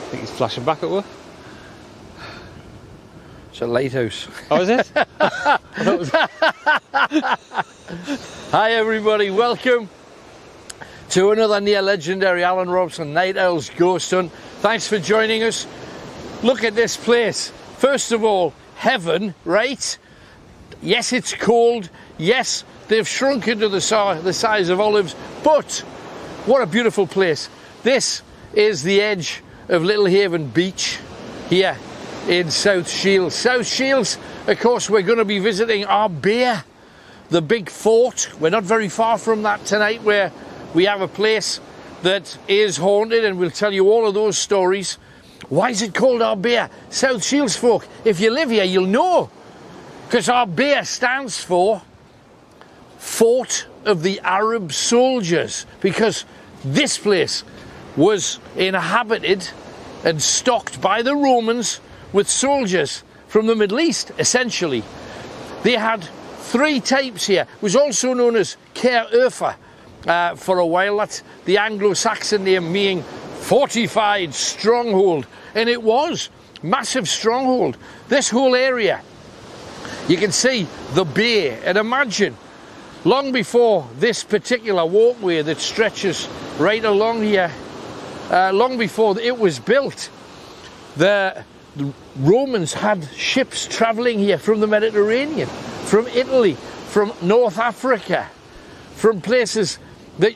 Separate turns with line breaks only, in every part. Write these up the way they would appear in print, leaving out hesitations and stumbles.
think he's flashing back at us.
It's a lighthouse.
Oh, is it?
Hi everybody, welcome to another near legendary Alan Robson Night Owls Ghost Hunt. Thanks for joining us. Look at this place. First of all, heaven, right? Yes, it's cold. Yes, they've shrunk into the size of olives, but what a beautiful place. This is the edge of Little Haven Beach here in South Shields. South Shields, of course, we're going to be visiting our bear, the big fort. We're not very far from that tonight, where we have a place that is haunted, and we'll tell you all of those stories. Why is it called our bear? South Shields folk, if you live here, you'll know, because our bear stands for Fort of the Arab Soldiers, because this place was inhabited and stocked by the Romans with soldiers from the Middle East, essentially. They had three types here. It was also known as Caer Urfa for a while. That's the Anglo-Saxon name, meaning fortified stronghold. And it was massive stronghold. This whole area, you can see the bay, and imagine, long before this particular walkway that stretches right along here, long before it was built, the Romans had ships travelling here from the Mediterranean, from Italy, from North Africa, from places that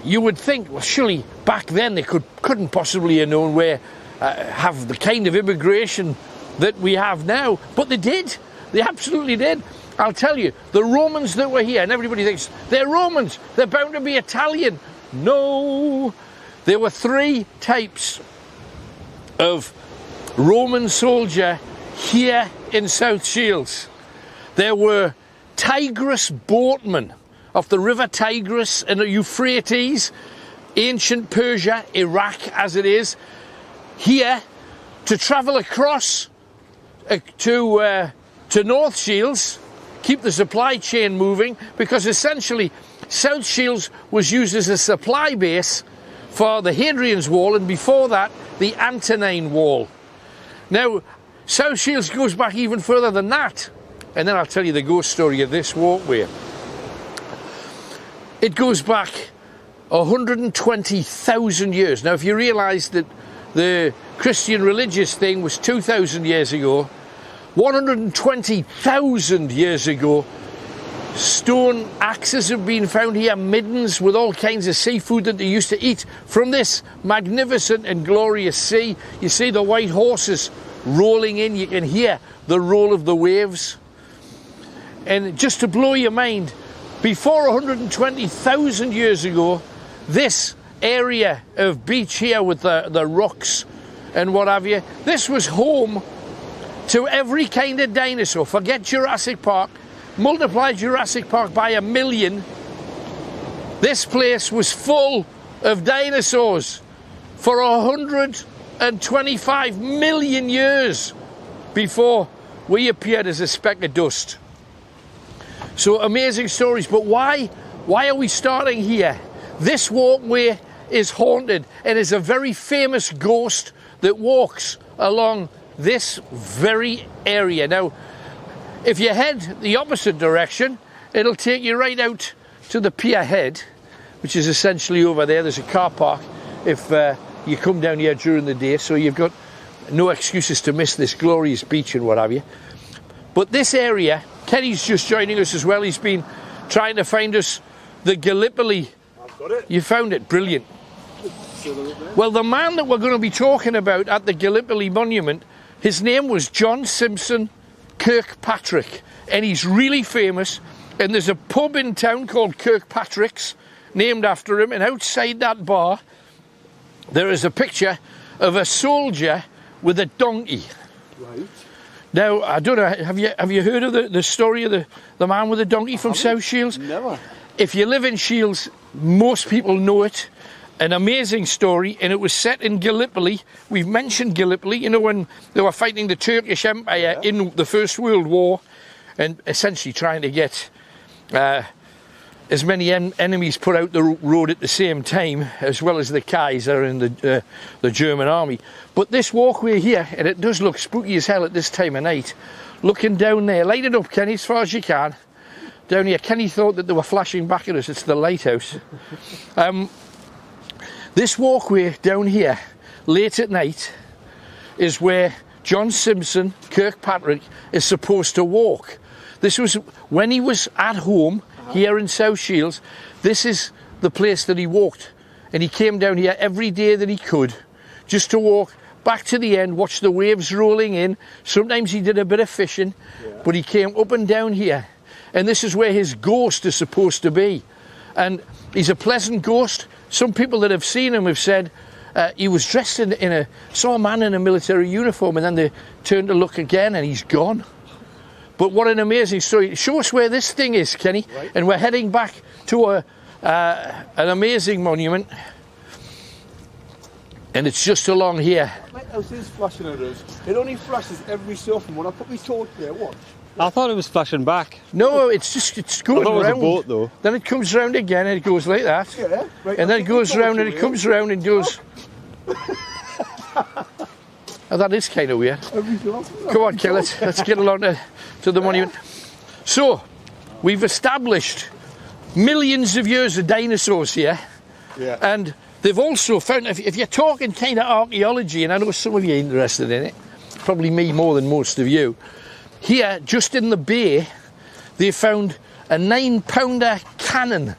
you would think, well, surely back then they couldn't possibly have known where, have the kind of immigration that we have now. But they did. They absolutely did. I'll tell you, the Romans that were here, and everybody thinks, they're Romans, they're bound to be Italian. No. There were three types of Roman soldier here in South Shields. There were Tigris boatmen of the river Tigris and the Euphrates, ancient Persia, Iraq as it is, here to travel across to North Shields, keep the supply chain moving, because essentially South Shields was used as a supply base for the Hadrian's Wall, and before that the Antonine Wall. Now South Shields goes back even further than that, and then I'll tell you the ghost story of this walkway. It goes back 120,000 years. Now if you realise that the Christian religious thing was 2,000 years ago, 120,000 years ago, stone axes have been found here, middens with all kinds of seafood that they used to eat from this magnificent and glorious sea. You see the white horses rolling in, you can hear the roll of the waves. And just to blow your mind, before 120,000 years ago, this area of beach here with the rocks and what have you, this was home to every kind of dinosaur. Forget Jurassic Park, multiply Jurassic Park by 1 million. This place was full of dinosaurs for 125 million years before we appeared as a speck of dust. So amazing stories, but why are we starting here? This walkway is haunted, and is a very famous ghost that walks along this very area. Now, if you head the opposite direction, it'll take you right out to the pier head, which is essentially over there. There's a car park if you come down here during the day, so you've got no excuses to miss this glorious beach and what have you. But this area, Kenny's just joining us as well. He's been trying to find us the Gallipoli.
I've got it.
You found it, brilliant. Well, the man that we're going to be talking about at the Gallipoli monument, his name was John Simpson Kirkpatrick, and he's really famous, and there's a pub in town called Kirkpatrick's named after him, and outside that bar there is a picture of a soldier with a donkey.
Right.
Now, I don't know, have you heard of the story of the man with the donkey from South Shields?
Never.
If you live in Shields, most people know it. An amazing story, and it was set in Gallipoli. We've mentioned Gallipoli, you know, when they were fighting the Turkish Empire in the First World War, and essentially trying to get as many enemies put out the road at the same time, as well as the Kaiser and the German army. But this walkway here, and it does look spooky as hell at this time of night, looking down there. Light it up, Kenny, as far as you can. Down here, Kenny thought that they were flashing back at us. It's the lighthouse. This walkway down here, late at night, is where John Simpson Kirkpatrick is supposed to walk. This was when he was at home here in South Shields. This is the place that he walked, and he came down here every day that he could, just to walk back to the end, watch the waves rolling in. Sometimes he did a bit of fishing, but he came up and down here, and this is where his ghost is supposed to be. And he's a pleasant ghost. Some people that have seen him have said he was dressed saw a man in a military uniform, and then they turned to look again and he's gone. But what an amazing story. Show us where this thing is, Kenny. Right. And we're heading back to an amazing monument. And it's just along here.
That lighthouse is flashing at us. It only flashes every so often. When I put my torch there, watch.
I thought it was flashing back.
No, it's going
round.
It was
a boat, though.
Then it comes round again and it goes like that.
Yeah, right.
And then it goes round and it comes round and goes. Oh, that is kind of weird. Come on, Kel, let's get along to the monument. So, we've established millions of years of dinosaurs here.
Yeah.
And they've also found, if you're talking kind of archaeology, and I know some of you are interested in it, probably me more than most of you, here, just in the bay, they found a 9-pounder cannon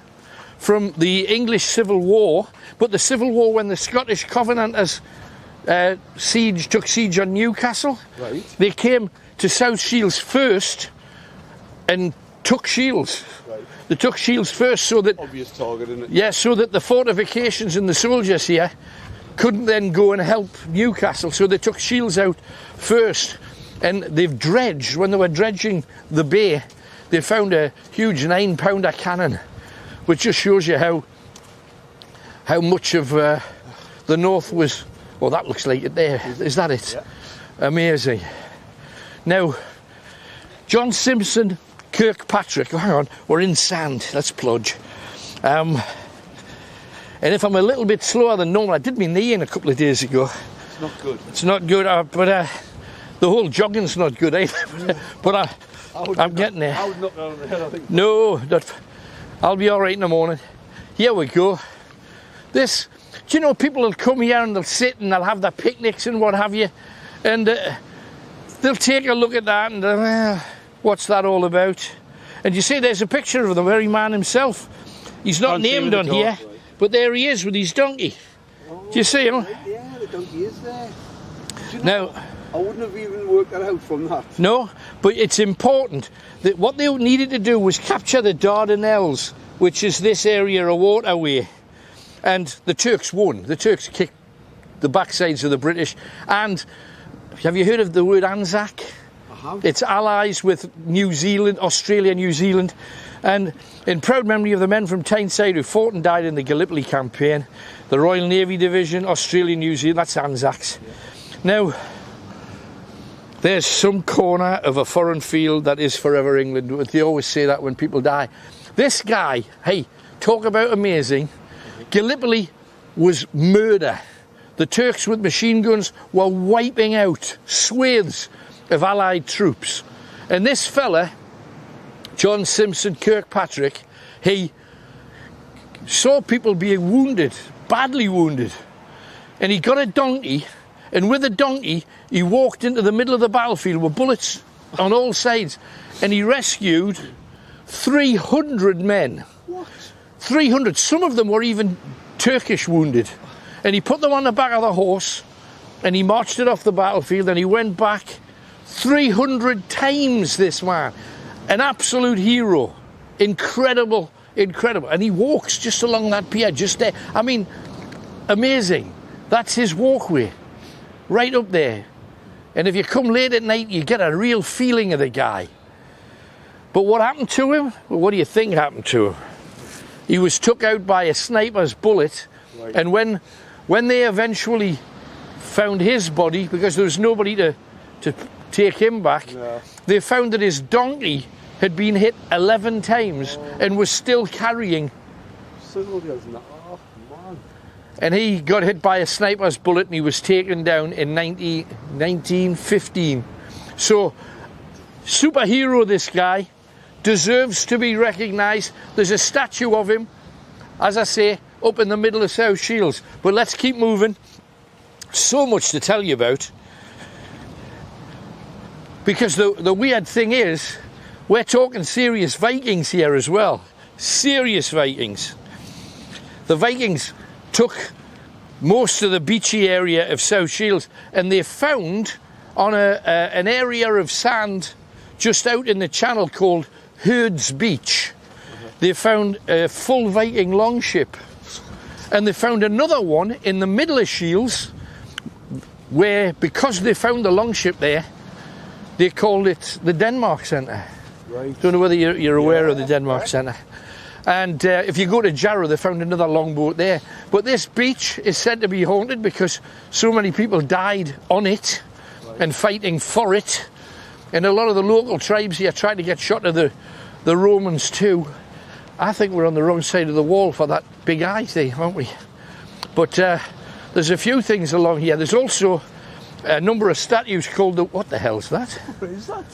from the English Civil War, but the Civil War when the Scottish Covenanters took siege on Newcastle.
Right.
They came to South Shields first and took Shields.
Right.
They took Shields first so that...
Obvious target, isn't it?
Yeah, so that the fortifications and the soldiers here couldn't then go and help Newcastle, so they took Shields out first. And they've dredged, when they were dredging the bay, they found a huge 9-pounder cannon, which just shows you how much of the north was. Well, that looks like it there. Is that it? Yeah. Amazing. Now, John Simpson Kirkpatrick. Oh, hang on, we're in sand. Let's plunge. And if I'm a little bit slower than normal, I did my knee in a couple of days ago.
It's not good.
It's not good, but the whole jogging's not good either. But I'm getting there.
I would knock down the head, I think.
No, I'll be all right in the morning. Here we go. This, do you know, people will come here and they'll sit and they'll have their picnics and what have you, and they'll take a look at that and what's that all about? And you see, there's a picture of the very man himself. He's not named on here, but there he is with his donkey. Do you see him?
Yeah, the donkey is there.
Now,
I wouldn't have even worked that out from that.
No, but it's important that what they needed to do was capture the Dardanelles, which is this area of waterway. And the Turks won. The Turks kicked the backsides of the British. And have you heard of the word Anzac?
I have.
It's allies with New Zealand, Australia, New Zealand. And in proud memory of the men from Tyneside who fought and died in the Gallipoli campaign, the Royal Navy Division, Australia, New Zealand, that's Anzacs. Yeah. Now, there's some corner of a foreign field that is forever England. They always say that when people die. This guy, hey, talk about amazing. Gallipoli was murder. The Turks with machine guns were wiping out swathes of Allied troops. And this fella, John Simpson Kirkpatrick, he saw people being wounded, badly wounded. And he got a donkey. And with a donkey, he walked into the middle of the battlefield with bullets on all sides. And he rescued 300 men.
What?
300. Some of them were even Turkish wounded. And he put them on the back of the horse and he marched it off the battlefield and he went back 300 times, this man. An absolute hero. Incredible, incredible. And he walks just along that pier, just there. I mean, amazing. That's his walkway. Right up there. And if you come late at night, you get a real feeling of the guy. But what happened to him? Well, what do you think happened to him? He was took out by a sniper's bullet. Right. And when they eventually found his body, because there was nobody to take him back, they found that his donkey had been hit 11 times and was still carrying.
Soldiers and that. Oh, man.
And he got hit by a sniper's bullet and he was taken down in 1915. So, superhero, this guy, deserves to be recognised. There's a statue of him, as I say, up in the middle of South Shields. But let's keep moving. So much to tell you about. Because the weird thing is, we're talking serious Vikings here as well. Serious Vikings. The Vikings took most of the beachy area of South Shields, and they found on an area of sand just out in the channel called Herd's Beach, they found a full Viking longship. And they found another one in the middle of Shields, where, because they found the longship there, they called it the Denmark Centre.
Right.
Don't know whether you're aware of the Denmark Centre. And if you go to Jarrow, they found another longboat there. But this beach is said to be haunted because so many people died on it and fighting for it. And a lot of the local tribes here tried to get shot of the Romans too. I think we're on the wrong side of the wall for that big eye thing, aren't we? But there's a few things along here. There's also a number of statues called the... What the hell's that?
What is that?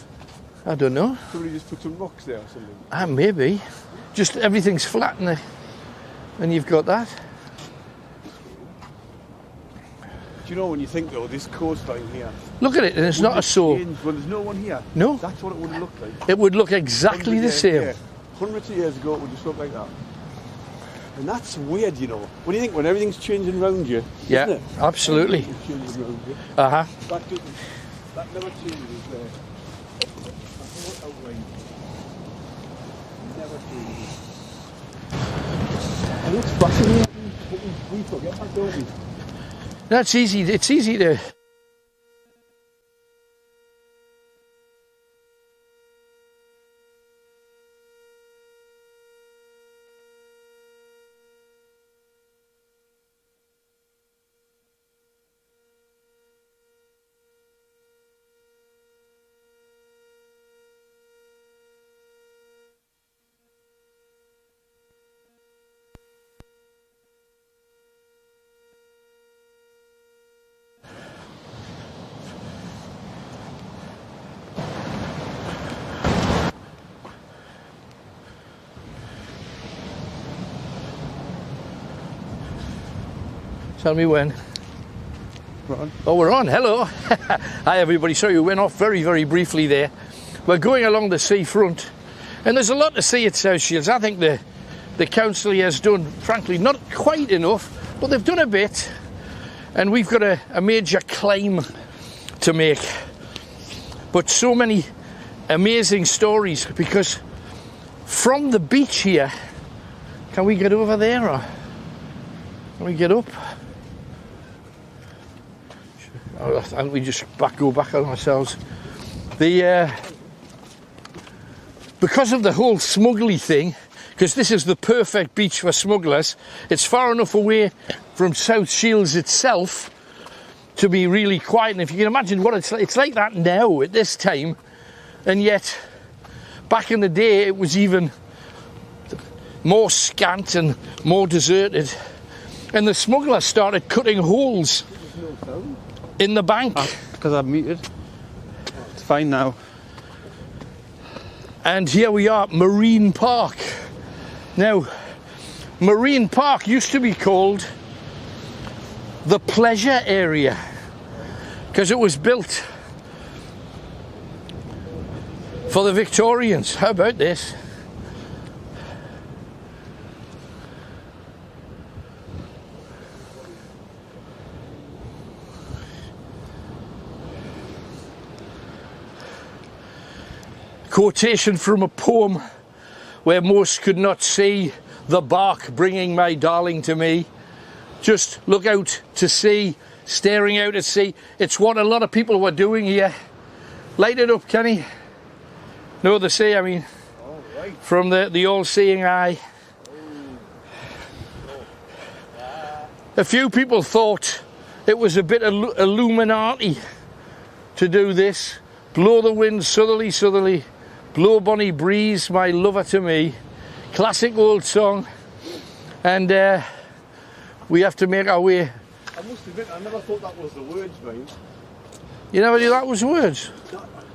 I don't know.
Somebody just put some rocks there or something.
Maybe. Just everything's flat in there. And you've got that.
Do you know, when you think, though, this coastline here...
Look at it, and it's not a soul.
Well, there's no one here.
No.
That's what it would look like.
It would look exactly the same.
Yeah. Hundreds of years ago, it would just look like that. And that's weird, you know. What do you think, when everything's changing around you?
Yeah,
isn't it?
absolutely.
Everything's changing around you.
Uh-huh.
That never changes there. That whole outline never changes. And it's fascinating, but we forget that, don't we?
That's easy. It's easy to... Tell me when.
We're on.
Oh, we're on. Hello. Hi, everybody. Sorry, we went off very, very briefly there. We're going along the seafront, and there's a lot to see at South Shields. I think the council here has done, frankly, not quite enough, but they've done a bit, and we've got a major claim to make. But so many amazing stories, because from the beach here, can we get over there, or can we get up? I think we just go back on ourselves. Because of the whole smuggly thing, because this is the perfect beach for smugglers, it's far enough away from South Shields itself to be really quiet. And if you can imagine what it's like that now at this time, and yet back in the day it was even more scant and more deserted. And the smugglers started cutting holes in the bank.
Because I've muted. It's fine now.
And here we are, Marine Park. Now, Marine Park used to be called the pleasure area because it was built for the Victorians. How about this? Quotation from a poem where most could not see the bark bringing my darling to me. Just look out to sea, staring out at sea. It's what a lot of people were doing here. Light it up, Kenny. No, the sea, I mean, from the all-seeing eye. A few people thought it was a bit Illuminati to do this. Blow the wind southerly, southerly. Blow Bonnie Breeze, My Lover to Me. Classic old song. And we have to make our way.
I must admit, I never thought that was the words, mate.
You never knew that was the words?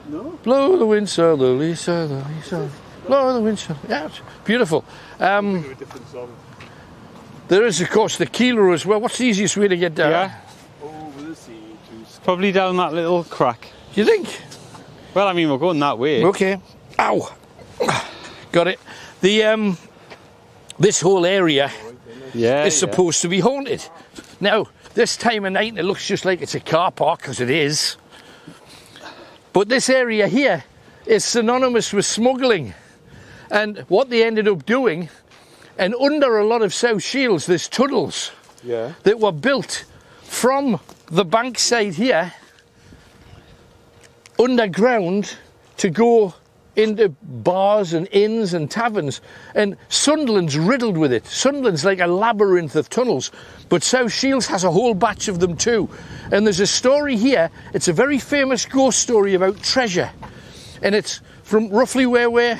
No?
Blow the wind southerly, southerly, southerly. Blow the wind southerly. Yeah, it's beautiful.
A different song.
There is, of course, the Keeler as well. What's the easiest way to get down?
Yeah.
Over the sea to
Probably down that little crack.
Do you think?
Well, I mean, we're going that way.
Okay. Ow. Got it. The this whole area is supposed to be haunted. Now, this time of night, it looks just like it's a car park, because it is. But this area here is synonymous with smuggling. And what they ended up doing, and under a lot of South Shields, there's tunnels that were built from the bankside here underground to go into bars and inns and taverns, and Sunderland's riddled with it. Sunderland's like a labyrinth of tunnels, but South Shields has a whole batch of them too. And there's a story here, it's a very famous ghost story about treasure, and it's from roughly where we're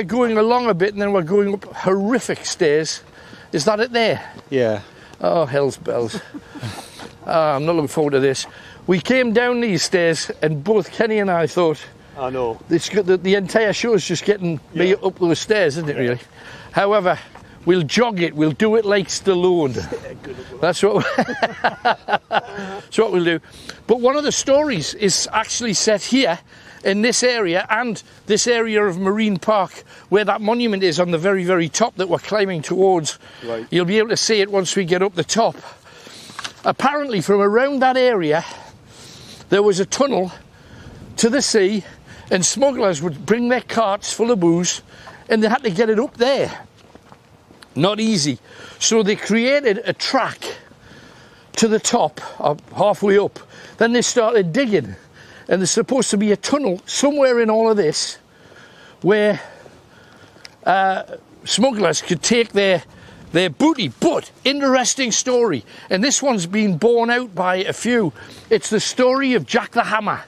going along a bit, and then we're going up horrific stairs. Is that it there?
Yeah.
Oh, hell's bells. I'm not looking forward to this. We came down these stairs, and both Kenny and I thought,
I know.
the entire show is just getting me up those stairs, isn't it, really? However, we'll jog it. We'll do it like Stallone. That's what we'll do. But one of the stories is actually set here in this area, and this area of Marine Park, where that monument is on the very, very top that we're climbing towards.
Right.
You'll be able to see it once we get up the top. Apparently, from around that area, there was a tunnel to the sea, and smugglers would bring their carts full of booze, and they had to get it up there. Not easy. So they created a track to the top, halfway up. Then they started digging, and there's supposed to be a tunnel somewhere in all of this where smugglers could take their booty. But interesting story, and this one's been borne out by a few. It's the story of Jack the Hammer.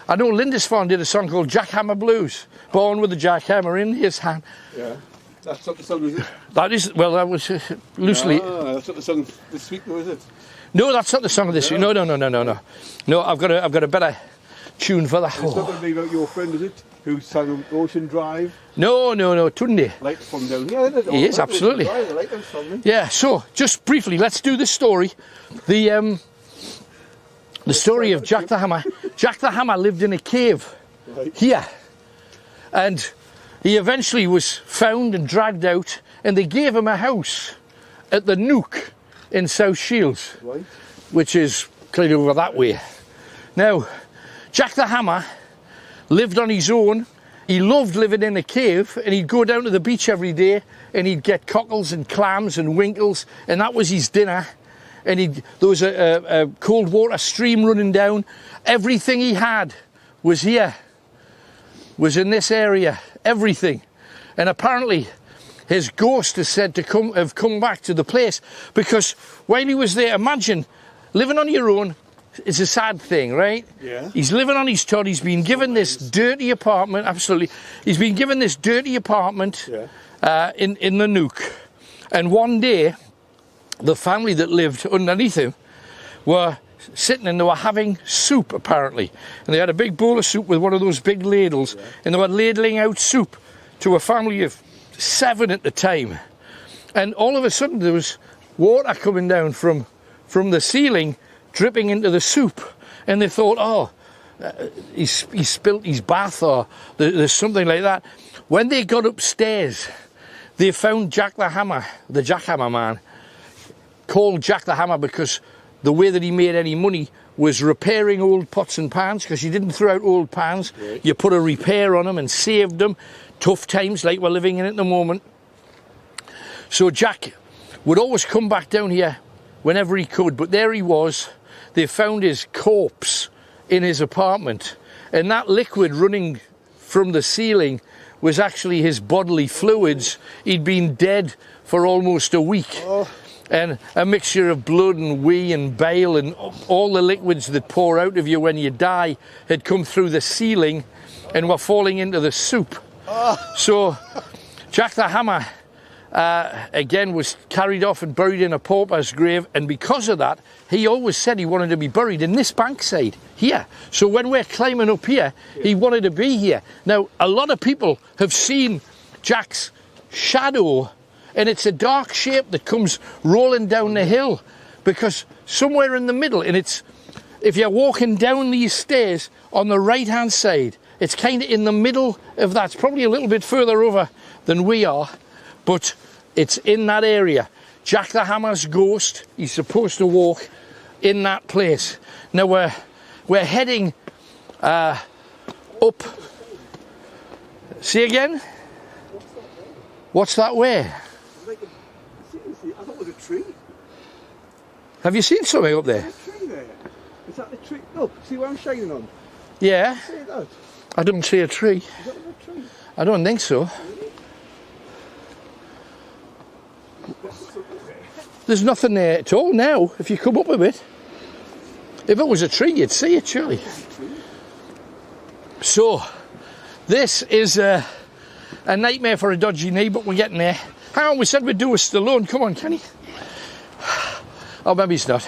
I know Lindisfarne did a song called Jackhammer Blues, born with a jackhammer in his hand.
Yeah. That's not the song, is it?
That is, well, that was loosely.
Ah, that's not the song this week, though, is it?
No, that's not the song of this week. No. No, I've got a better tune for that.
It's not going to be about your friend, is it? Who sang Ocean Drive?
No, Tunde.
Like from down here, isn't it?
He is, absolutely.
I like them songs.
Yeah, so, just briefly, let's do this story. The story of Jack the Hammer. Jack the Hammer lived in a cave here, and he eventually was found and dragged out, and they gave him a house at the Nook in South Shields, which is clearly over that way. Now, Jack the Hammer lived on his own. He loved living in a cave, and he'd go down to the beach every day, and he'd get cockles and clams and winkles, and that was his dinner. And there was a cold water stream running down. Everything he had was here, was in this area, everything. And apparently his ghost is said to have come back to the place, because while he was there, imagine living on your own is a sad thing, right?
Yeah.
He's living on his tot. He's been given this dirty apartment. Absolutely. He's been given this dirty apartment in the Nook. And one day, the family that lived underneath him were sitting, and they were having soup, apparently. And they had a big bowl of soup with one of those big ladles, and they were ladling out soup to a family of 7 at the time. And all of a sudden there was water coming down from the ceiling, dripping into the soup. And they thought, he spilt his bath, or there's something like that. When they got upstairs, they found Jack the Hammer, the jackhammer man, called Jack the Hammer because the way that he made any money was repairing old pots and pans, because you didn't throw out old pans. Right. You put a repair on them and saved them. Tough times like we're living in at the moment. So Jack would always come back down here whenever he could, but there he was. They found his corpse in his apartment, and that liquid running from the ceiling was actually his bodily fluids. He'd been dead for almost a week. And a mixture of blood and wee and bile and all the liquids that pour out of you when you die had come through the ceiling and were falling into the soup. So Jack the Hammer again was carried off and buried in a pauper's grave, and because of that he always said he wanted to be buried in this bankside here. So when we're climbing up here, he wanted to be here. Now a lot of people have seen Jack's shadow, and it's a dark shape that comes rolling down the hill, because somewhere in the middle, and it's, if you're walking down these stairs on the right hand side, it's kind of in the middle of that. It's probably a little bit further over than we are, but it's in that area. Jack the Hammer's ghost, he's supposed to walk in that place. Now we're heading up. See again? What's that way?
Seriously, I thought it was a tree.
Have you seen something up there?
There's a tree there. Is that the tree? Look, see what I'm shining on?
Yeah.
See that?
I don't see a tree.
Is that a tree?
I don't think so. There's nothing there at all now, if you come up a bit. If it was a tree, you'd see it, surely. So, this is a nightmare for a dodgy knee, but we're getting there. Hang on, we said we'd do a Stallone. Come on, Kenny. Oh, maybe it's not.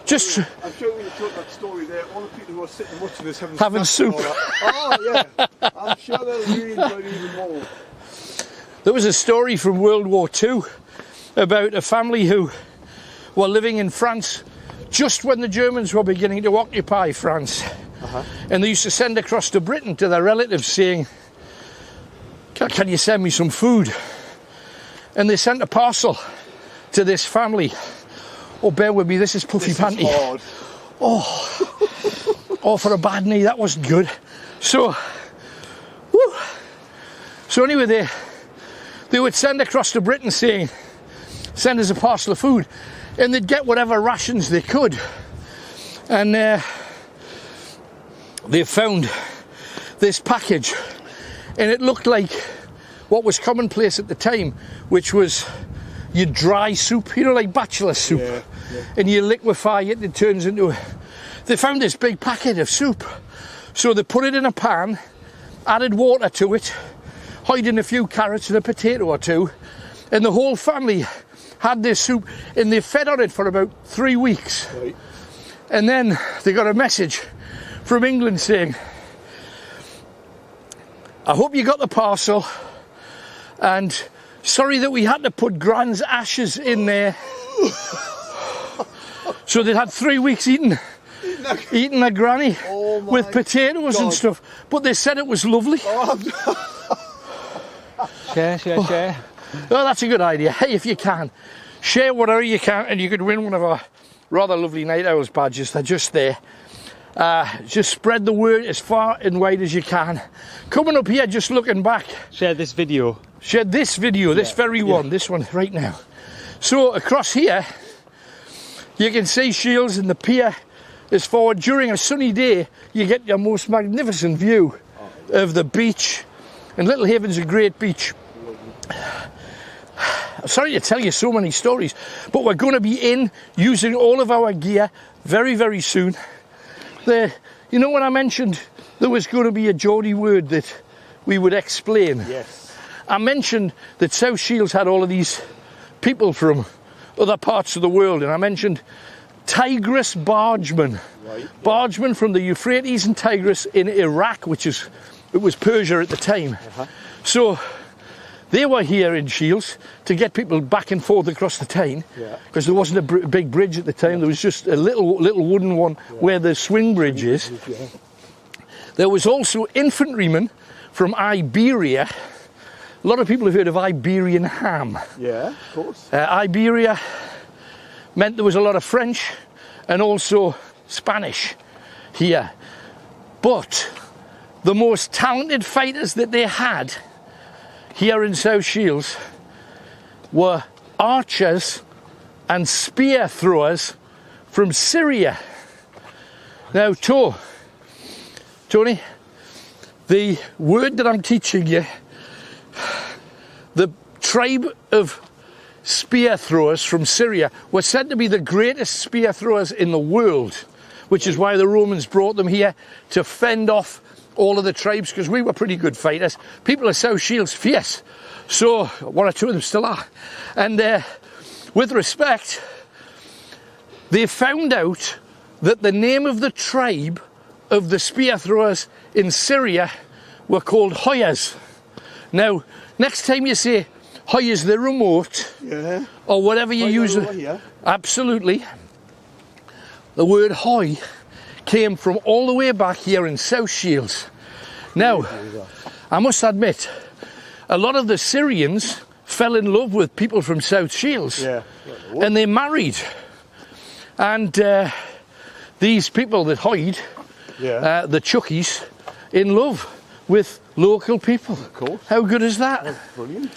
Just...
I'm sure when you told that story there, all the people who are sitting watching this
having soup.
Oh, yeah. I'm sure they'll really enjoy it even more.
There was a story from World War II about a family who were living in France just when the Germans were beginning to occupy France. And they used to send across to Britain to their relatives saying, can you send me some food? And they sent a parcel to this family. Oh, bear with me, this is Puffy Panty. Oh, for a bad knee, that wasn't good. So anyway, they would send across to Britain saying, send us a parcel of food, and they'd get whatever rations they could. And they found this package, and it looked like what was commonplace at the time, which was your dry soup, you know, like bachelor soup. Yeah. And you liquefy it and it turns into a... They found this big packet of soup, so they put it in a pan, added water to it, hiding a few carrots and a potato or two, and the whole family had this soup, and they fed on it for about 3 weeks. Right. And then they got a message from England saying, I hope you got the parcel, and sorry that we had to put Gran's ashes in there. So they'd had 3 weeks eating their granny with potatoes and stuff, but they said it was lovely.
Share.
Oh, that's a good idea. Hey, if you can, share whatever you can, and you could win one of our rather lovely Night Owls badges. They're just there. Just spread the word as far and wide as you can. Coming up here, just looking back.
Share this video.
Share this video, this very one, this one right now. So across here, you can see Shields, and the pier is forward. During a sunny day, you get your most magnificent view of the beach. And Little Haven's a great beach. I'm sorry to tell you so many stories, but we're going to be in using all of our gear very, very soon. You know when I mentioned there was going to be a Geordie word that we would explain?
Yes.
I mentioned that South Shields had all of these people from other parts of the world, and I mentioned Tigris bargemen. Right, yeah. Bargemen from the Euphrates and Tigris in Iraq, it was Persia at the time. So they were here in Shields to get people back and forth across the Tyne, because there wasn't a big bridge at the time. There was just a little wooden one where the swing bridge is. There was also infantrymen from Iberia. A lot of people have heard of Iberian ham.
Yeah, of course.
Iberia meant there was a lot of French and also Spanish here. But the most talented fighters that they had here in South Shields were archers and spear throwers from Syria. Now, Tony, the word that I'm teaching you, the tribe of spear throwers from Syria were said to be the greatest spear throwers in the world. which is why the Romans brought them here to fend off all of the tribes, because we were pretty good fighters. People of South Shields, fierce. So, one or two of them still are. And with respect, they found out that the name of the tribe of the spear throwers in Syria were called Hoyas. Now, next time you say Hoyas the remote, or whatever you use, absolutely, the word Hoy came from all the way back here in South Shields. Now, I must admit, a lot of the Syrians fell in love with people from South Shields, and they married. And these people that Hoyed, the Chuckies, in love with local people. Of course. How good is that? That's brilliant.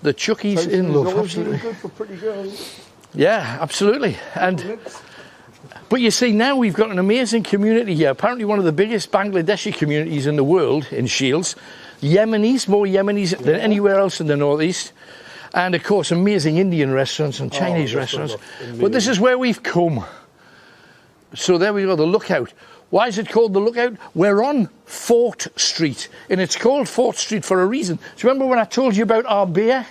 The Chuckies in love, absolutely. Good for pretty girls. Yeah, absolutely. But you see, now we've got an amazing community here. Apparently one of the biggest Bangladeshi communities in the world in Shields. Yemenis, more Yemenis than anywhere else in the northeast. And of course, amazing Indian restaurants and Chinese restaurants. But this is where we've come. So there we go, the Lookout. Why is it called the Lookout? We're on Fort Street, and it's called Fort Street for a reason. Do you remember when I told you about our beer?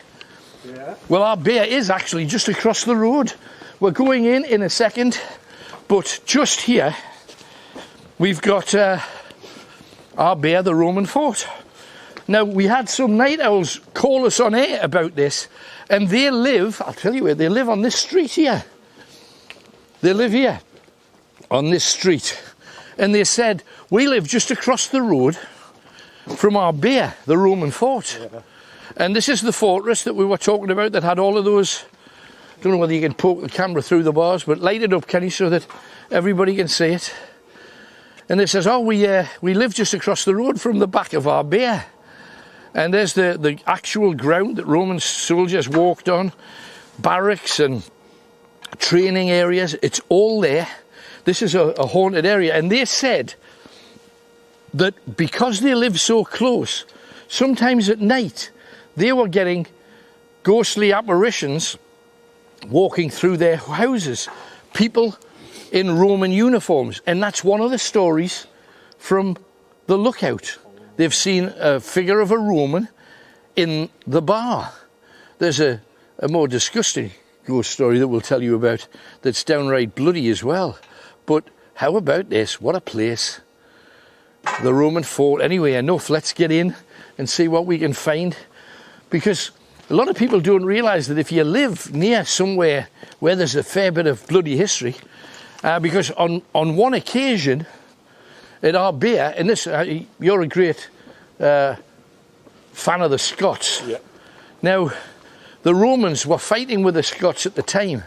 Yeah. Well, our beer is actually just across the road. We're going in a second, but just here, we've got our beer, the Roman Fort. Now, we had some night owls call us on air about this, and they live, I'll tell you where, they live on this street here. They live here, on this street. And they said, we live just across the road from our beer, the Roman Fort. Yeah. And this is the fortress that we were talking about that had all of those, I don't know whether you can poke the camera through the bars, but light it up, Kenny, so that everybody can see it. And they says, oh, we live just across the road from the back of our beer. And there's the actual ground that Roman soldiers walked on, barracks and training areas, it's all there. This is a haunted area, and they said that because they live so close, sometimes at night they were getting ghostly apparitions walking through their houses, people in Roman uniforms, and that's one of the stories from the Lookout. They've seen a figure of a Roman in the bar. There's a more disgusting ghost story that we'll tell you about that's downright bloody as well. But how about this? What a place. The Roman Fort. Anyway, enough. Let's get in and see what we can find. Because a lot of people don't realise that if you live near somewhere where there's a fair bit of bloody history, because on one occasion at our beer, and this, you're a great fan of the Scots. Yeah. Now, the Romans were fighting with the Scots at the time.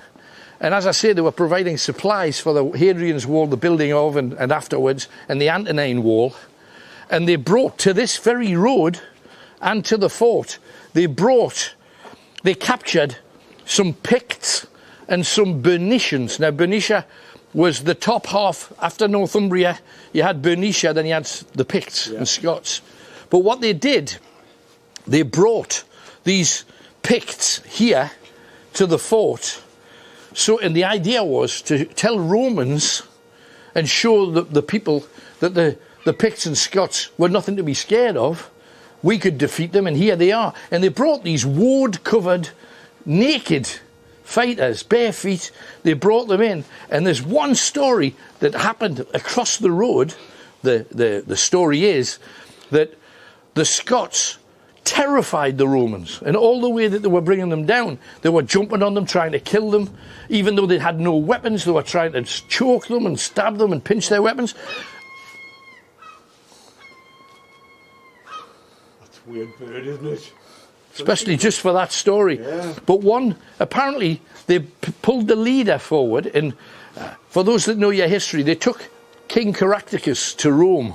And as I say, they were providing supplies for the Hadrian's Wall, the building of and afterwards, and the Antonine Wall. And they brought to this very road and to the fort, they captured some Picts and some Bernicians. Now, Bernicia was the top half. After Northumbria, you had Bernicia, then you had the Picts and Scots. But what they did, they brought these Picts here to the fort. So, and the idea was to tell Romans and show the people that the Picts and Scots were nothing to be scared of. We could defeat them, and here they are. And they brought these woad-covered, naked fighters, bare feet. They brought them in, and there's one story that happened across the road. The story is that the Scots terrified the Romans, and all the way that they were bringing them down, they were jumping on them, trying to kill them. Even though they had no weapons, they were trying to choke them and stab them and pinch their weapons.
That's a weird bird, isn't it?
Especially just for that story. Yeah. But apparently they pulled the leader forward, and for those that know your history, they took King Caractacus to Rome.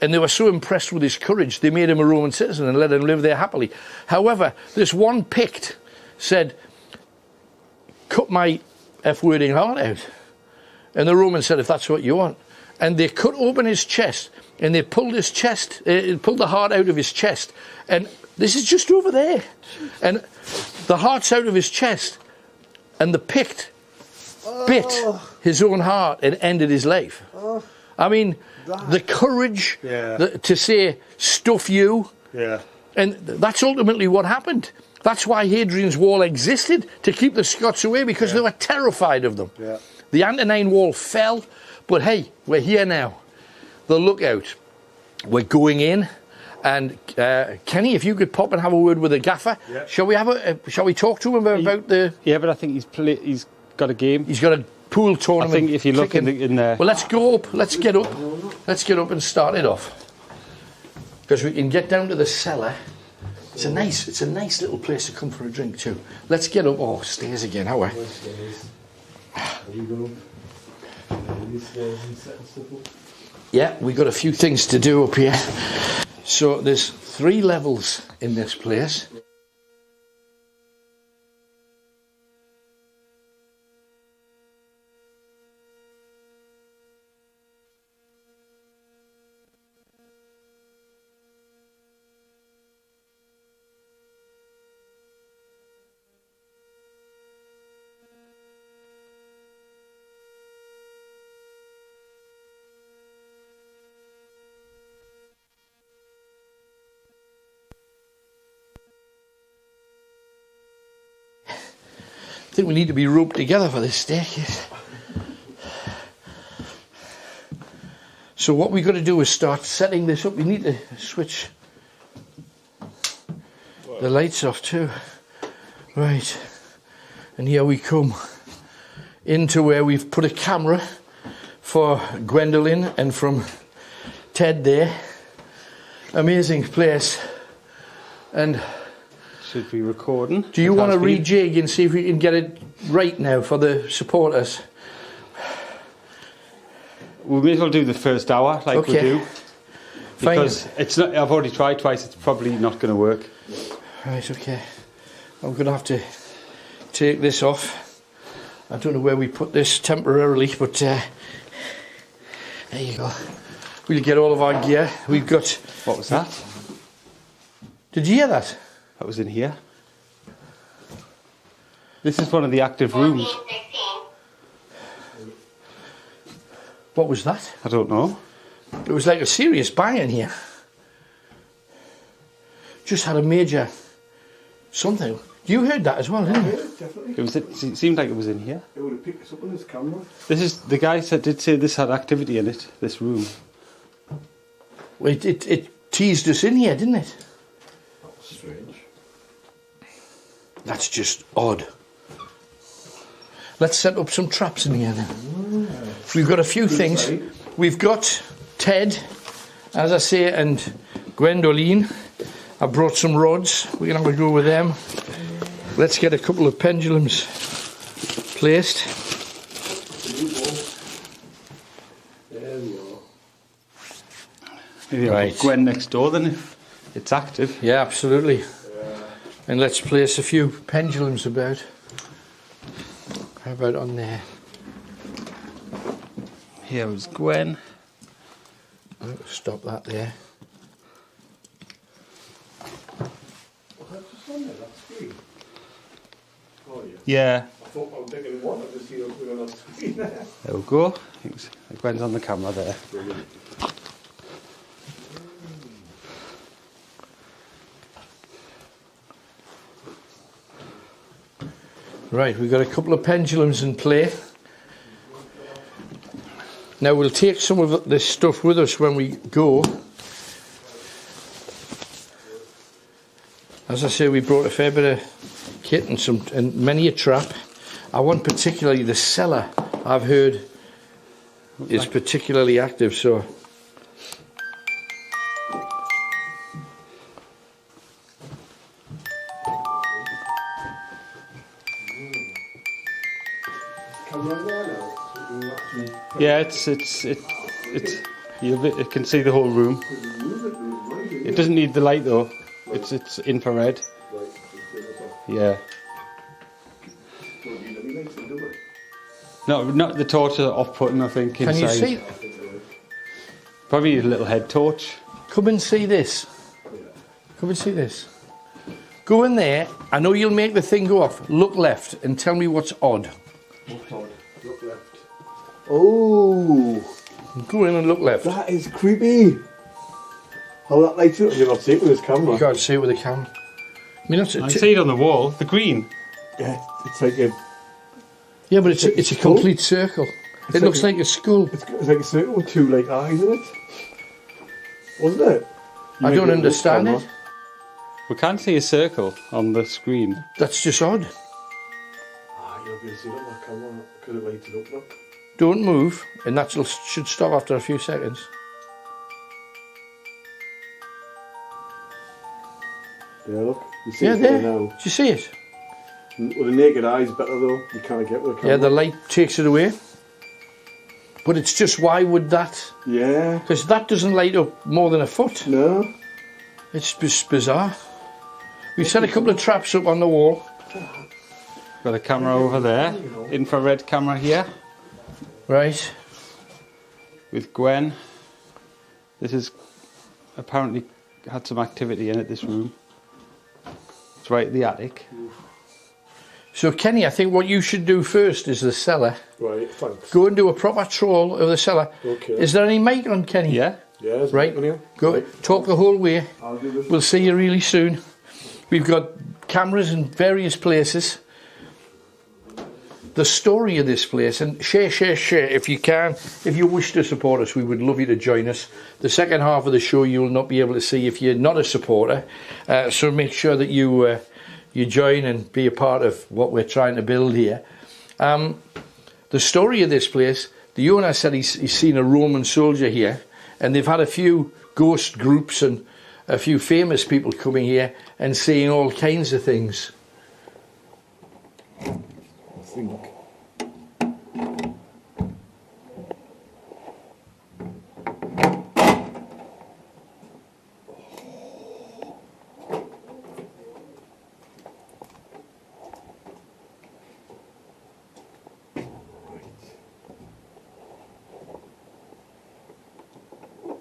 And they were so impressed with his courage, they made him a Roman citizen and let him live there happily. However, this one Pict said, cut my F-wording heart out. And the Romans said, if that's what you want. And they cut open his chest, and they pulled his chest, pulled the heart out of his chest. And this is just over there. And the heart's out of his chest. And the Pict bit his own heart and ended his life. I mean, the courage to say, stuff you.
Yeah.
And that's ultimately what happened. That's why Hadrian's Wall existed, to keep the Scots away, because they were terrified of them.
Yeah.
The Antonine Wall fell, but hey, we're here now. The lookout. We're going in, and Kenny, if you could pop and have a word with the gaffer. Yeah. Shall we talk to him about the...
Yeah, but I think he's got a game.
He's got a pool tournament.
I think if you look in there...
Well, let's go up. Let's get up. Let's get up and start it off. Because we can get down to the cellar. It's a nice little place to come for a drink too. Let's get up. Oh, stairs again. How are? Yeah, we got a few things to do up here. So there's 3 levels in this place. I think we need to be roped together for this staircase. So what we've got to do is start setting this up. We need to switch the lights off too. Right. And here we come into where we've put a camera for Gwendolyn and from Ted there. Amazing place. And
should be recording.
do you want to rejig and see if we can get it right now for the supporters?
We may as well do the first hour like we do. Because it's not. I've already tried twice. It's probably not going to work.
Right. Okay. I'm going to have to take this off. I don't know where we put this temporarily, but there you go. We'll get all of our gear. We've got.
What was that?
Did you hear that?
That was in here. This is one of the active rooms.
What was that?
I don't know.
It was like a serious bang in here. Just had a major something. You heard that as well, didn't you?
Definitely. It seemed like it was in here.
It would have picked us up on this camera.
This is the guy did say this had activity in it. This room.
Well, it teased us in here, didn't it?
That's strange.
That's just odd. Let's set up some traps in here then. We've got a few things. We've got Ted, as I say, and Gwendolyn. I brought some rods. We're going to have a go with them. Let's get a couple of pendulums placed.
There we go.
Maybe I'll put Gwen next door then if it's active.
Yeah, absolutely. And let's place a few pendulums about. How about on there?
Here was Gwen.
Oh, stop that there.
Yeah.
I thought I was taking one. I just see it on the screen there.
There we go. Gwen's on the camera there.
Brilliant.
Right, we've got a couple of pendulums in play. Now we'll take some of this stuff with us when we go. As I say, we brought a fair bit of kit and many a trap. I want particularly the cellar, I've heard, is particularly active, so.
Yeah, it can see the whole room. It doesn't need the light though. It's infrared. Yeah. No, not the torch off-putting, I think.
Can
inside.
you see?
Probably a little head torch.
Come and see this. Come and see this. Go in there. I know you'll make the thing go off. Look left and tell me what's odd.
What's odd? Oh,
Go in and look left.
that is creepy. How that lights up? You're not seeing it with this camera.
You can't see it with the camera. I mean,
I can see it on the wall. The green.
Yeah, it's like a.
yeah, but it's a complete circle. It looks like a skull.
It's like a circle with two like eyes in it. Wasn't it?
I don't understand it.
We can't see a circle on the screen.
That's just odd.
Ah, you'll be able to see it on that camera because it lights it up. Look.
Don't move, and that should stop after a few seconds.
Yeah, look. You see
Yeah,
it
there.
now.
Do you see it?
With the naked eye is better though. You can't get with the camera.
Yeah, the light takes it away. But it's just, why would that?
Yeah.
Because that doesn't light up more than a foot.
No.
It's just bizarre. We've set a couple of traps up on the wall.
Got a camera over there. Infrared camera here
Right.
with Gwen. This is apparently had some activity in it, this room. It's right in the attic.
So Kenny, I think what you should do first is the cellar.
Right, thanks.
Go and do a proper troll of the cellar.
Okay.
Is there any mic on, Kenny?
Yeah?
Yeah, there's
Right.
one here.
Go.
Right.
Talk the whole way.
I'll do this.
We'll see you really soon. We've got cameras in various places. The story of this place, and share if you can. If you wish to support us, we would love you to join us. The second half of the show you'll not be able to see if you're not a supporter, so make sure that you join and be a part of what we're trying to build here. The story of this place, the owner said he's seen a Roman soldier here, and they've had a few ghost groups and a few famous people coming here and seeing all kinds of things.
I think.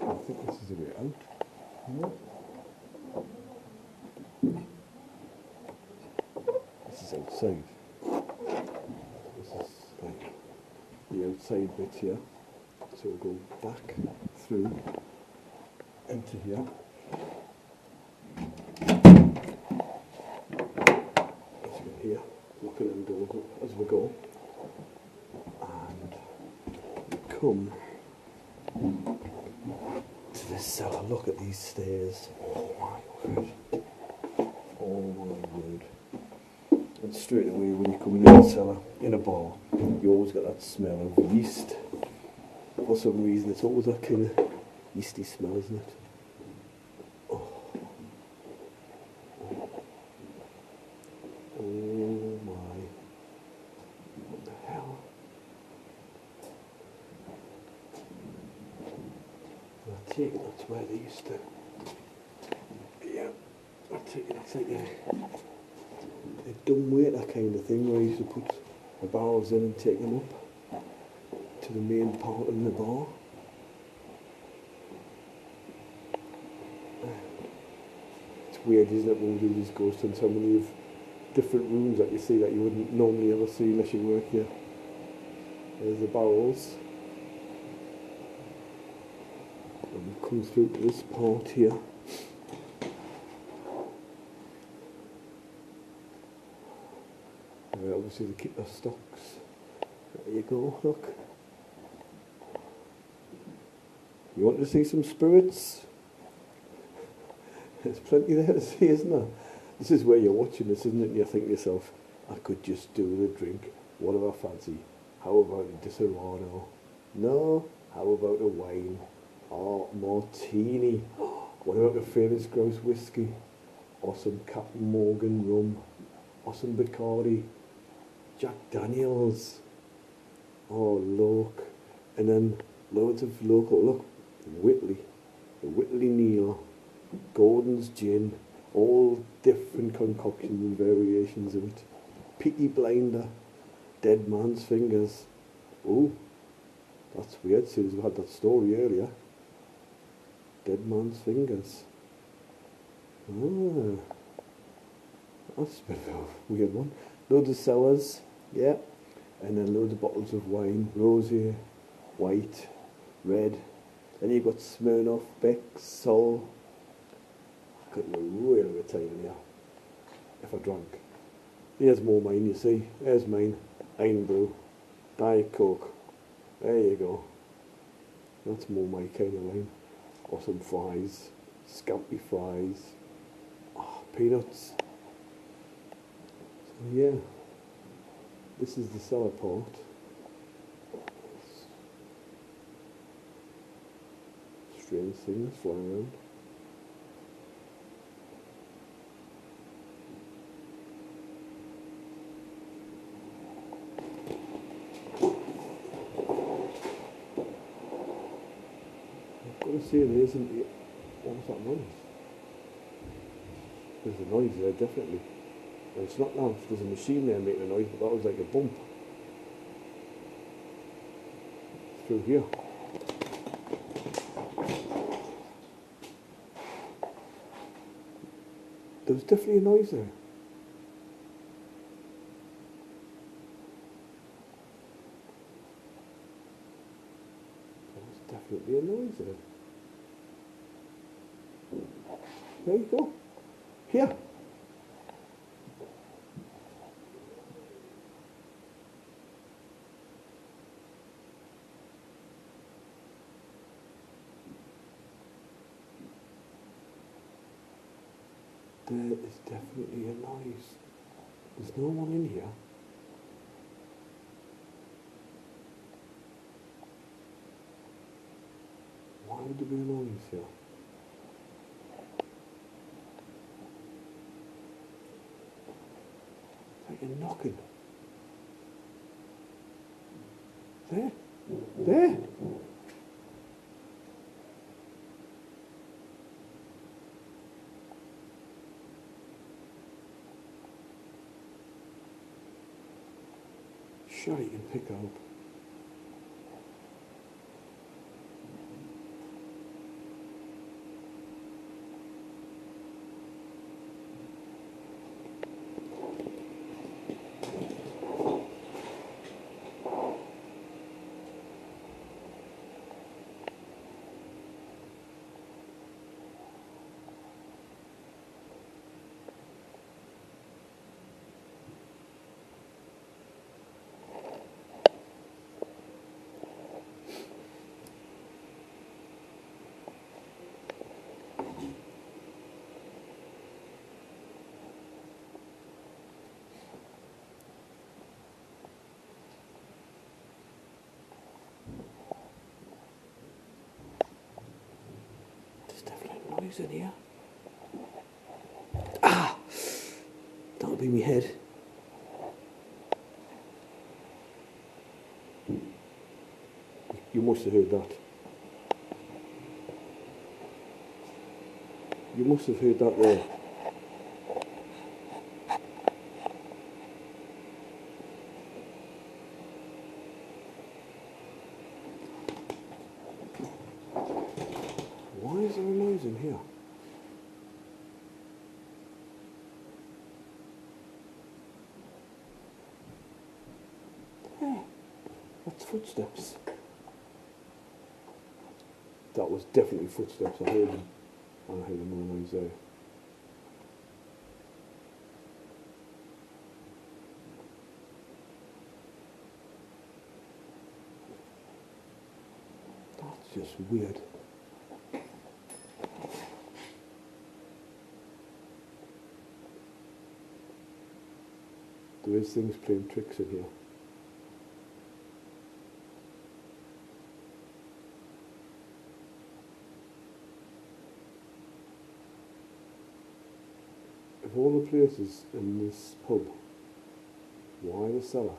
I think this is a way out. No. This is outside. This is like the outside bit here. So we'll go back through into here. As you can hear, looking at the doors as we go. And we come to this cellar. Look at these stairs. Oh my word. Oh my word. And straight away when you come in the cellar, in a bar, you always get that smell of yeast. For some reason it's always that kind of yeasty smell, isn't it? Oh. Oh my. What the hell? I take it that's where they used to. Yeah, I take it that's like a dumbwaiter kind of thing where you used to put the barrels in and take them up to the main part in the bar. It's weird, isn't it, when we do these ghost hunts, how many of different rooms that you see that you wouldn't normally ever see unless you work here. There's the barrels. And we come through to this part here. Obviously they keep their stocks. There you go, look. You want to see some spirits? There's plenty there to see, isn't there? This is where you're watching this, isn't it? And you think to yourself, I could just do with a drink. What do I fancy? How about a Disaronno? No? How about a wine? Oh, martini. What about a famous grouse whiskey? Or some Captain Morgan rum? Or some Bacardi? Jack Daniels? Oh, look. And then loads of local, look, Whitley. The Whitley Neal. Gordon's gin. All different concoctions and variations of it. Peaky Blinder. Dead Man's Fingers. Oh, that's weird, since we had that story earlier. Dead Man's Fingers. Ah, that's a bit of a weird one. Loads of cellars, yeah. And then loads of bottles of wine. Rosé, white, red. Then you've got Smirnoff, Beck, Sol. I couldn't have really good time in here if I drank. Here's more mine, you see. There's mine. Iron Brew. Diet Coke. There you go. That's more my kind of wine. Or some fries. Scampi fries. Oh, peanuts. So yeah. This is the cellar part. Strange things flying around. I've got to say there isn't. What was that noise? There's a noise there, definitely. And it's not now. There's a machine there making a noise, but that was like a bump. Through here. There was definitely a noise there. There was definitely a noise there. There you go. Here. There is definitely a noise. There's no one in here. Why would there be a noise here? It's like a knocking. There. There. Sure, you can pick up. There's definitely a noise in here. Ah! That'll be me head. You must have heard that. You must have heard that there. Why is there a noise in here? Hey, that's footsteps. That was definitely footsteps. I heard them. I heard them all noise there. That's just weird. There is things playing tricks in here. Of all the places in this pub, why the cellar?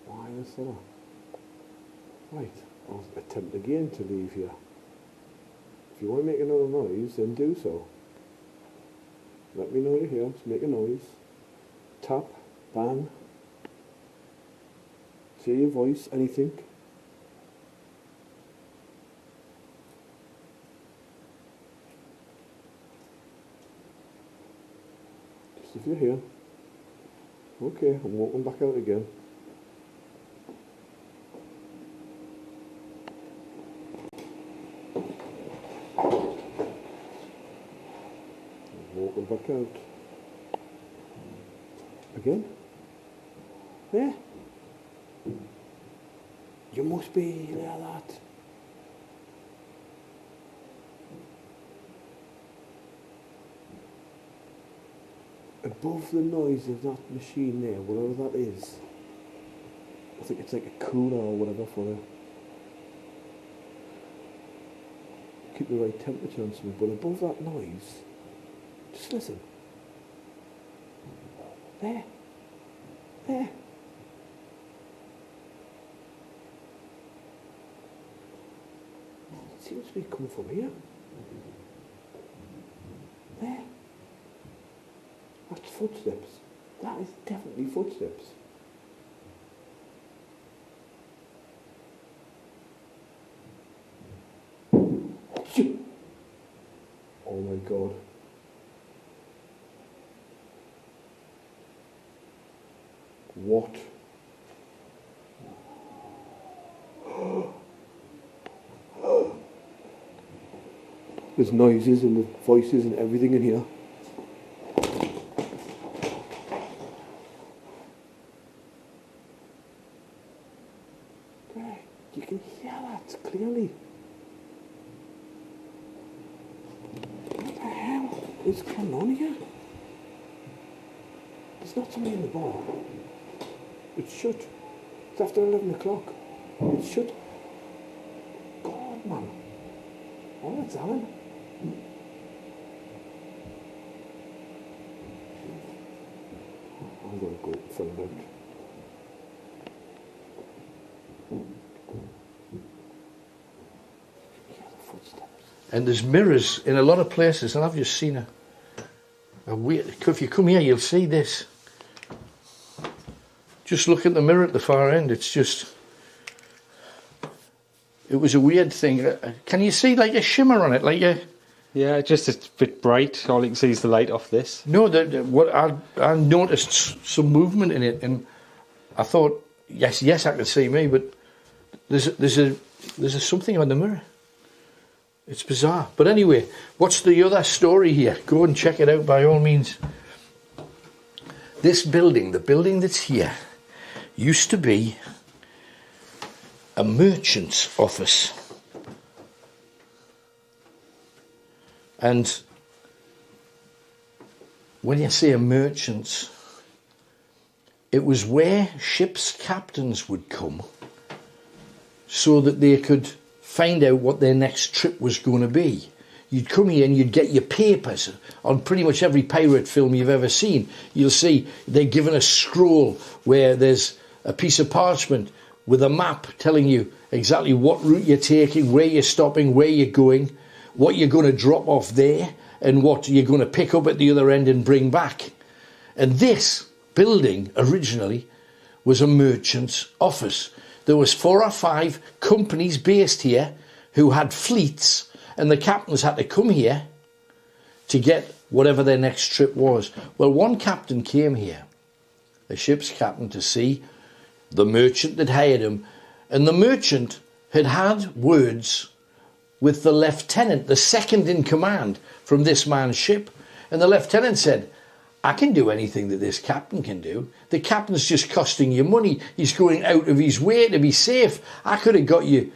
Why the cellar? Right, I'll attempt again to leave here. If you want to make another noise, then do so. Let me know you're here, just make a noise. Tap, bang. Say your voice, anything. if you're here. Okay, I'm walking back out again. Walking back out. Again? There? You must be there, lad. Above the noise of that machine there, whatever that is, I think it's like a cooler or whatever for the keep the right temperature on something, but above that noise, just listen. There. There. It seems to be coming from here. There. That's footsteps. That is definitely footsteps. Oh my God. What? There's noises and the voices and everything in here. You can hear that clearly. What the hell is going on here? There's not somebody in the bar. It's shut. It's after 11 o'clock. It's shut. God, man. Oh, it's Alan. I'm going to go and find out.
And there's mirrors in a lot of places, and I've just seen a weird. If you come here, you'll see this. Just look at the mirror at the far end. It's just. It was a weird thing. Can you see like a shimmer on it, like a?
Yeah, just a bit bright. All you can see is the light off this.
No, what I noticed some movement in it, and I thought, yes, I could see me, but there's something on the mirror. It's bizarre. But anyway, what's the other story here? Go and check it out by all means. This building, the building that's here, used to be a merchant's office. And when you say a merchant's, it was where ships' captains would come so that they could find out what their next trip was going to be. You'd come here and you'd get your papers. On pretty much every pirate film you've ever seen, you'll see they're given a scroll where there's a piece of parchment with a map telling you exactly what route you're taking, where you're stopping, where you're going, what you're going to drop off there, and what you're going to pick up at the other end and bring back. And this building originally was a merchant's office. There was 4 or 5 companies based here who had fleets, and the captains had to come here to get whatever their next trip was. Well, one captain came here, a ship's captain, to see the merchant that hired him, and the merchant had had words with the lieutenant, the second in command from this man's ship, and the lieutenant said, I can do anything that this captain can do. The captain's just costing you money. He's going out of his way to be safe. I could have got you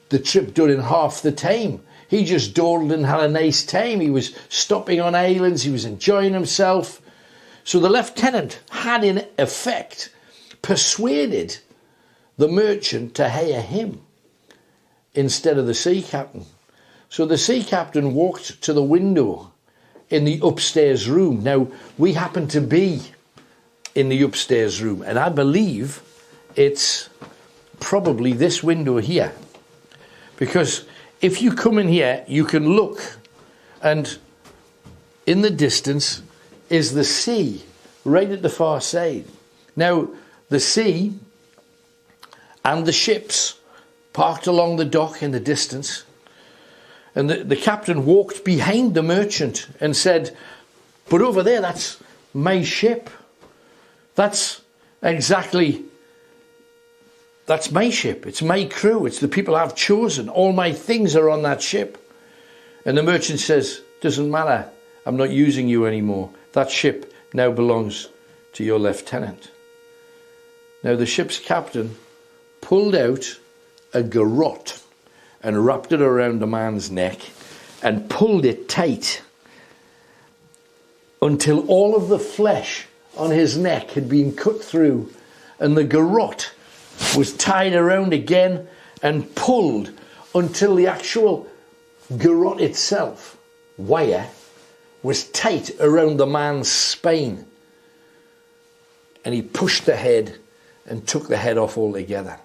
the trip done in half the time. He just dawdled and had a nice time. He was stopping on islands. He was enjoying himself. So the lieutenant had, in effect, persuaded the merchant to hire him instead of the sea captain. So the sea captain walked to the window in the upstairs room. Now, we happen to be in the upstairs room, and I believe it's probably this window here. Because if you come in here, you can look, and in the distance is the sea, right at the far side. Now, the sea and the ships parked along the dock in the distance, and the captain walked behind the merchant and said, but over there, that's my ship. That's exactly, that's my ship. It's my crew. It's the people I've chosen. All my things are on that ship. And the merchant says, doesn't matter. I'm not using you anymore. That ship now belongs to your lieutenant. Now the ship's captain pulled out a garrote and wrapped it around the man's neck and pulled it tight until all of the flesh on his neck had been cut through, and the garrote was tied around again and pulled until the actual garrote itself, wire, was tight around the man's spine. And he pushed the head and took the head off altogether.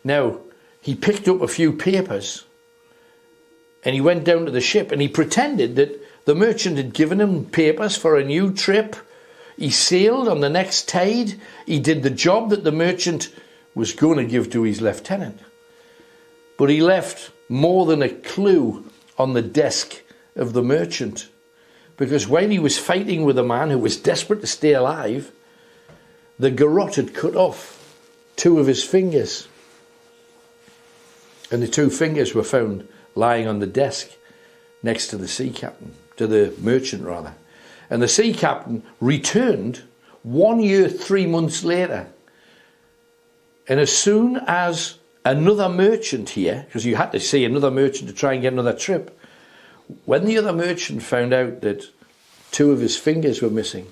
Now, he picked up a few papers and he went down to the ship and he pretended that the merchant had given him papers for a new trip. He sailed on the next tide. He did the job that the merchant was going to give to his lieutenant. But he left more than a clue on the desk of the merchant, because while he was fighting with a man who was desperate to stay alive, the garrote had cut off 2 of his fingers. And the 2 fingers were found lying on the desk next to the sea captain, to the merchant rather. And the sea captain returned 1 year, 3 months later. And as soon as another merchant here, because you had to see another merchant to try and get another trip, when the other merchant found out that 2 of his fingers were missing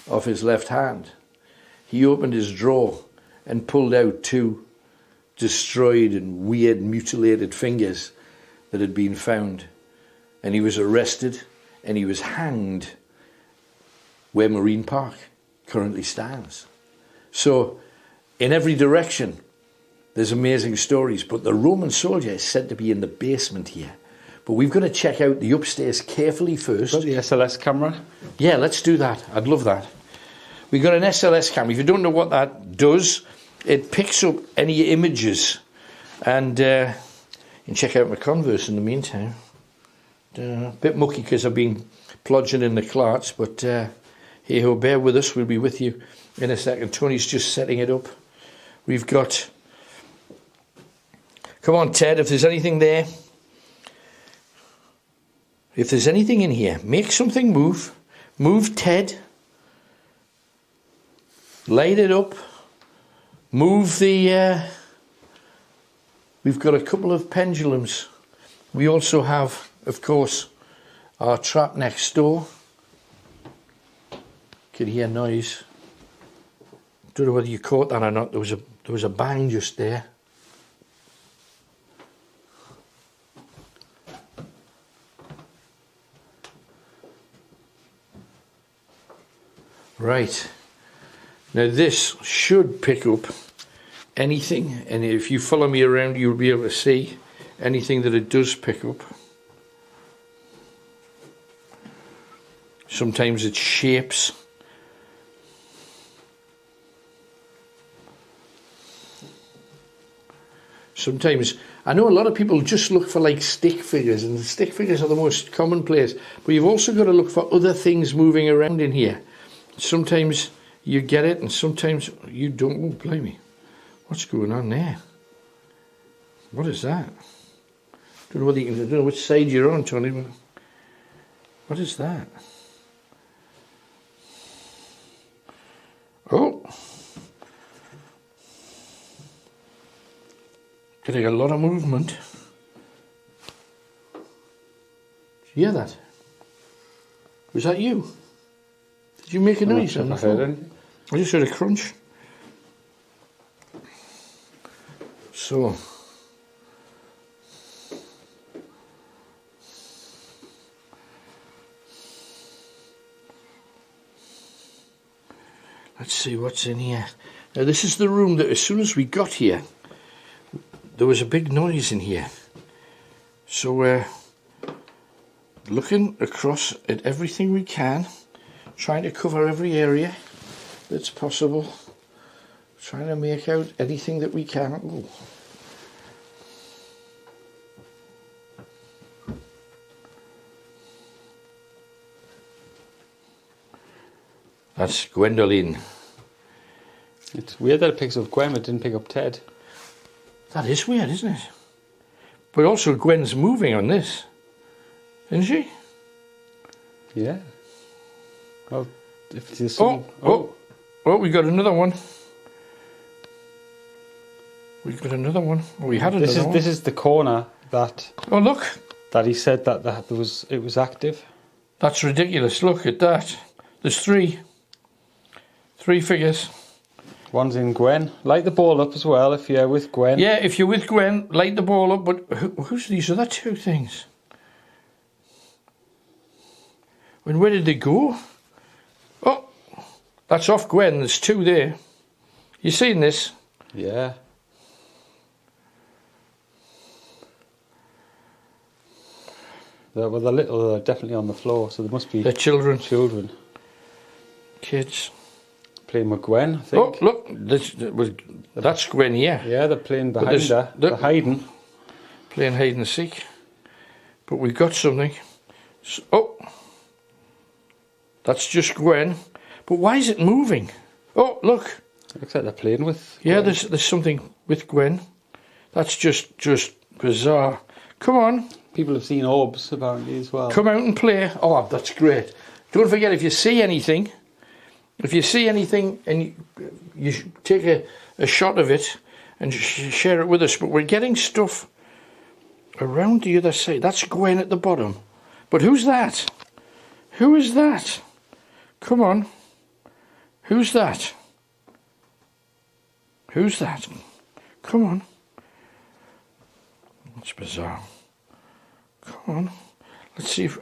off his left hand, he opened his drawer and pulled out 2 destroyed and weird mutilated fingers that had been found. And he was arrested and he was hanged where Marine Park currently stands. So in every direction there's amazing stories, but the Roman soldier is said to be in the basement here. But we've got to check out the upstairs carefully first.
Got the SLS camera?
Yeah, let's do that. I'd love that. We've got an SLS camera. If you don't know what that does, it picks up any images. And you can check out my Converse in the meantime. A bit mucky because I've been plodging in the clarts, but hey ho, bear with us. We'll be with you in a second. Tony's just setting it up. We've got... Come on, Ted, if there's anything there. If there's anything in here, make something move. Move, Ted. Light it up. Move the... We've got a couple of pendulums. We also have, of course, our trap next door. Could hear noise. Don't know whether you caught that or not. There was a bang just there. Right. Now this should pick up anything, and if you follow me around you'll be able to see anything that it does pick up. Sometimes it's shapes. Sometimes, I know a lot of people just look for like stick figures, and the stick figures are the most commonplace, but you've also got to look for other things moving around in here. Sometimes you get it and sometimes you don't. Oh, blimey. What's going on there? What is that? Don't know whether you can, I don't know which side you're on, Tony, but what is that? Oh. Getting a lot of movement. Did you hear that? Was that you? Did you make a noise?
I heard anything.
I just heard a crunch. So, let's see what's in here. Now this is the room that as soon as we got here, there was a big noise in here. So we're looking across at everything we can, trying to cover every area that's possible, trying to make out anything that we can. Ooh. That's Gwendolyn.
It's weird that it picks up Gwen, but didn't pick up Ted.
That is weird, isn't it? But also Gwen's moving on this, isn't she?
Yeah. Well, if there's
Oh, we got another one. We got another one. Oh, we had another one.
This is the corner that.
Oh, look.
That he said that it was active.
That's ridiculous. Look at that. There's three figures.
One's in Gwen. Light the ball up as well if you're with Gwen.
Yeah, if you're with Gwen, light the ball up. But who's these other two things? And where did they go? Oh, that's off Gwen. There's two there. You seen this?
Yeah. They're little. They're definitely on the floor, so they must be.
They're children.
Children.
Kids.
Playing with Gwen, I think.
Oh, look. That's Gwen here.
Yeah, they're playing behind her. They're hiding.
Playing hide and seek. But we've got something. Oh. That's just Gwen. But why is it moving? Oh, look.
Looks like they're playing with Gwen.
Yeah, there's something with Gwen. That's just bizarre. Come on.
People have seen orbs apparently as well.
Come out and play. Oh, that's great. Don't forget, if you see anything and you take a shot of it and share it with us. But we're getting stuff around the other side. That's Gwen at the bottom. But who's that? Who is that? Come on. Who's that? Who's that? Come on. That's bizarre. Come on. Let's see if...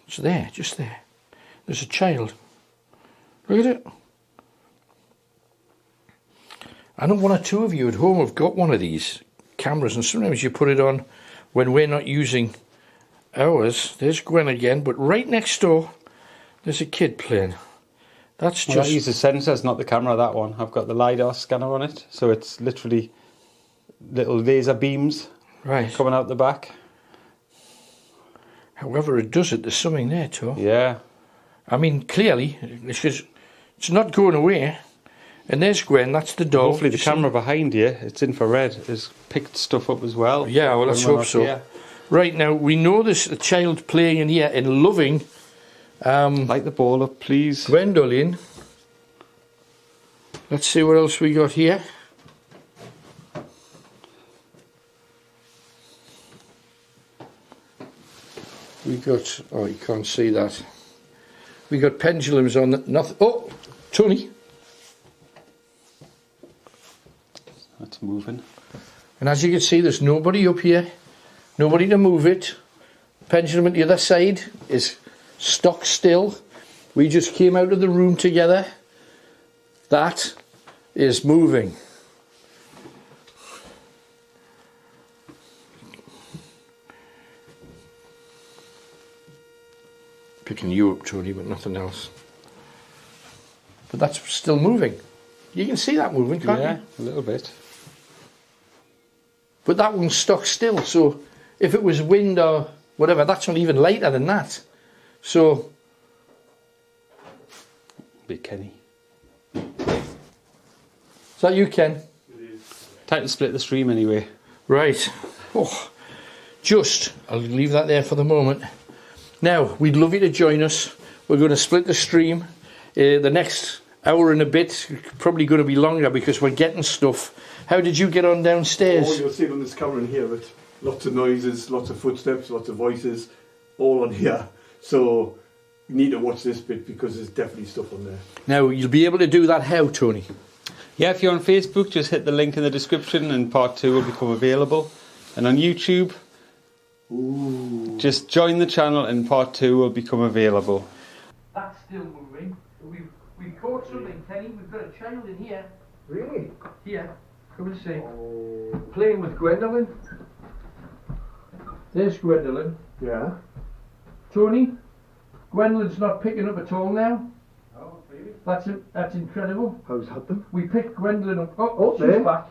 It's there, just there. There's a child. Look at it. I know one or two of you at home have got one of these cameras, and sometimes you put it on when we're not using ours. There's Gwen again, but right next door, there's a kid playing. That's just...
That uses sensors, not the camera, that one. I've got the LiDAR scanner on it, so it's literally little laser beams coming out the back.
However it does it, there's something there too.
Yeah.
I mean, clearly, it's not going away. And there's Gwen, that's the doll.
Hopefully the camera behind you, it's infrared, has picked stuff up as well.
Yeah, well, let's hope so. Here. Right, now, we know there's a child playing in here and loving...
Light the ball up, please.
Gwendolyn. Let's see what else we got here. We got... Oh, you can't see that. We got pendulums on that. Nothing. Oh, Tony.
That's moving.
And as you can see, there's nobody up here. Nobody to move it. Pendulum at the other side is stock still. We just came out of the room together. That is moving. Picking you up, Tony, but nothing else. But that's still moving. You can see that moving, can't you?
Yeah, a little bit.
But that one's stuck still, so if it was wind or whatever, that's not even lighter than that. So...
Big Kenny.
Is that you, Ken?
It is. Time to split the stream anyway.
Right. Oh, I'll leave that there for the moment. Now, we'd love you to join us. We're going to split the stream. The next hour and a bit, probably going to be longer because we're getting stuff. How did you get on downstairs?
Oh, you'll see it on this camera in here, but lots of noises, lots of footsteps, lots of voices, all on here. So you need to watch this bit because there's definitely stuff on there.
Now, you'll be able to do that how, Tony?
Yeah, if you're on Facebook, just hit the link in the description and part 2 will become available. And on YouTube, just join the channel and part 2 will become available.
That's still moving. We've caught something, Kenny. We've got a child in here.
Really?
Here. Come and see. Oh. Playing with Gwendolyn. There's Gwendolyn.
Yeah.
Tony, Gwendolyn's not picking up at all now.
Oh, really?
That's incredible.
How's that then?
We picked Gwendolyn up. Oh,
there.
she's back.